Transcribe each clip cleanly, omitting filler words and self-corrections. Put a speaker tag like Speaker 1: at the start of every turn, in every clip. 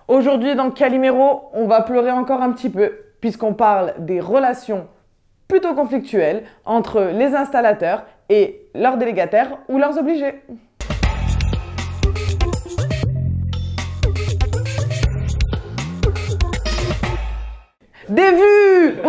Speaker 1: Aujourd'hui, dans Calimero, on va pleurer encore un petit peu, puisqu'on parle des relations plutôt conflictuelles entre les installateurs et leurs délégataires ou leurs obligés. Des vues.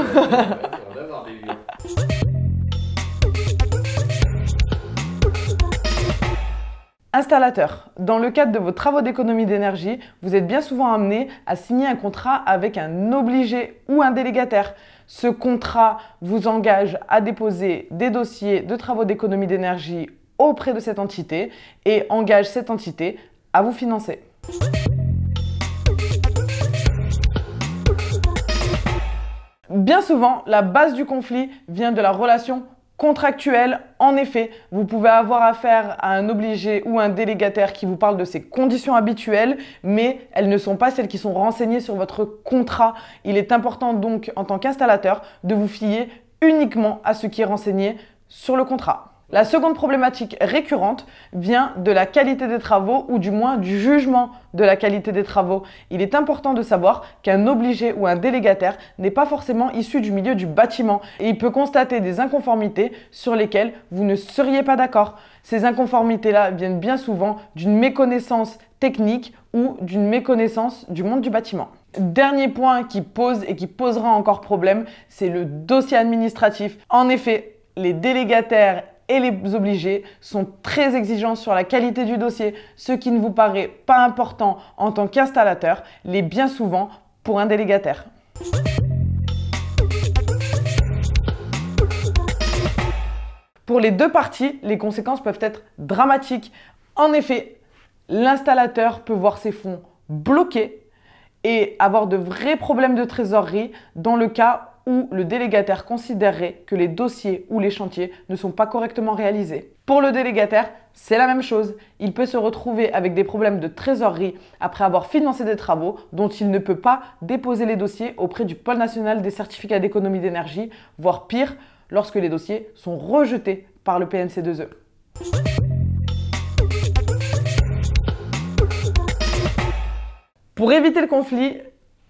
Speaker 1: Installateur, dans le cadre de vos travaux d'économie d'énergie, vous êtes bien souvent amené à signer un contrat avec un obligé ou un délégataire. Ce contrat vous engage à déposer des dossiers de travaux d'économie d'énergie auprès de cette entité et engage cette entité à vous financer. Bien souvent, la base du conflit vient de la relation contractuelle. En effet, vous pouvez avoir affaire à un obligé ou un délégataire qui vous parle de ses conditions habituelles, mais elles ne sont pas celles qui sont renseignées sur votre contrat. Il est important donc, en tant qu'installateur, de vous fier uniquement à ce qui est renseigné sur le contrat. La seconde problématique récurrente vient de la qualité des travaux ou du moins du jugement de la qualité des travaux. Il est important de savoir qu'un obligé ou un délégataire n'est pas forcément issu du milieu du bâtiment et il peut constater des inconformités sur lesquelles vous ne seriez pas d'accord. Ces inconformités-là viennent bien souvent d'une méconnaissance technique ou d'une méconnaissance du monde du bâtiment. Dernier point qui pose et qui posera encore problème, c'est le dossier administratif. En effet, les délégataires et les obligés sont très exigeants sur la qualité du dossier, ce qui ne vous paraît pas important en tant qu'installateur, l'est bien souvent pour un délégataire. Pour les deux parties, les conséquences peuvent être dramatiques. En effet, l'installateur peut voir ses fonds bloqués et avoir de vrais problèmes de trésorerie dans le cas où le délégataire considérerait que les dossiers ou les chantiers ne sont pas correctement réalisés. Pour le délégataire, c'est la même chose. Il peut se retrouver avec des problèmes de trésorerie après avoir financé des travaux dont il ne peut pas déposer les dossiers auprès du Pôle national des certificats d'économie d'énergie, voire pire, lorsque les dossiers sont rejetés par le PNC2E. Pour éviter le conflit,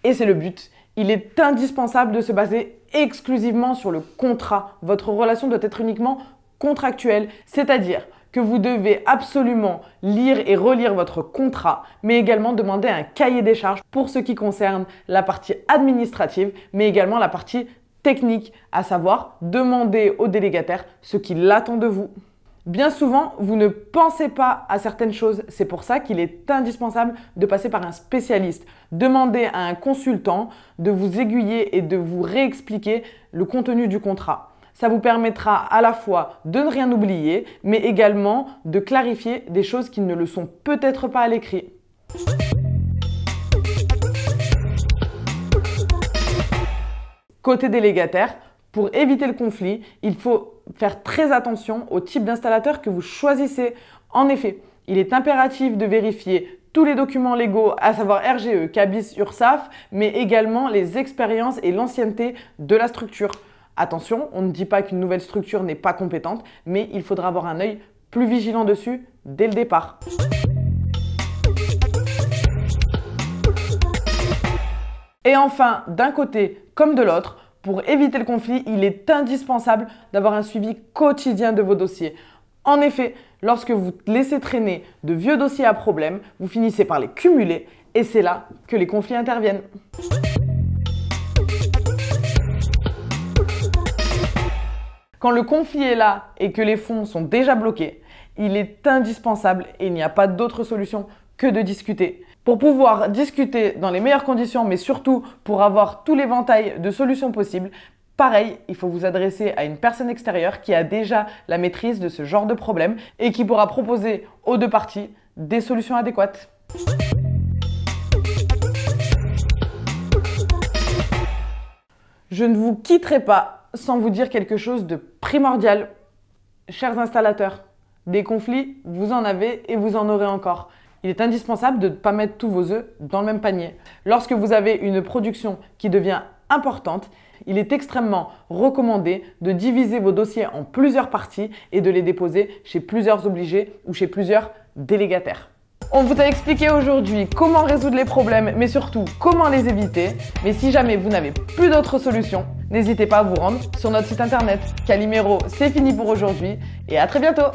Speaker 1: et c'est le but, il est indispensable de se baser exclusivement sur le contrat. Votre relation doit être uniquement contractuelle, c'est-à-dire que vous devez absolument lire et relire votre contrat, mais également demander un cahier des charges pour ce qui concerne la partie administrative, mais également la partie technique, à savoir demander au délégataire ce qu'il attend de vous. Bien souvent, vous ne pensez pas à certaines choses. C'est pour ça qu'il est indispensable de passer par un spécialiste. Demandez à un consultant de vous aiguiller et de vous réexpliquer le contenu du contrat. Ça vous permettra à la fois de ne rien oublier, mais également de clarifier des choses qui ne le sont peut-être pas à l'écrit. Côté délégataire, pour éviter le conflit, il faut faire très attention au type d'installateur que vous choisissez. En effet, il est impératif de vérifier tous les documents légaux, à savoir RGE, CABIS, URSSAF, mais également les expériences et l'ancienneté de la structure. Attention, on ne dit pas qu'une nouvelle structure n'est pas compétente, mais il faudra avoir un œil plus vigilant dessus dès le départ. Et enfin, d'un côté comme de l'autre, pour éviter le conflit, il est indispensable d'avoir un suivi quotidien de vos dossiers. En effet, lorsque vous laissez traîner de vieux dossiers à problème, vous finissez par les cumuler et c'est là que les conflits interviennent. Quand le conflit est là et que les fonds sont déjà bloqués, il est indispensable et il n'y a pas d'autre solution que de discuter. Pour pouvoir discuter dans les meilleures conditions, mais surtout pour avoir tout l'éventail de solutions possibles, pareil, il faut vous adresser à une personne extérieure qui a déjà la maîtrise de ce genre de problème et qui pourra proposer aux deux parties des solutions adéquates. Je ne vous quitterai pas sans vous dire quelque chose de primordial. Chers installateurs, des conflits, vous en avez et vous en aurez encore. Il est indispensable de ne pas mettre tous vos œufs dans le même panier. Lorsque vous avez une production qui devient importante, il est extrêmement recommandé de diviser vos dossiers en plusieurs parties et de les déposer chez plusieurs obligés ou chez plusieurs délégataires. On vous a expliqué aujourd'hui comment résoudre les problèmes, mais surtout comment les éviter. Mais si jamais vous n'avez plus d'autres solutions, n'hésitez pas à vous rendre sur notre site internet. Calimero, c'est fini pour aujourd'hui et à très bientôt!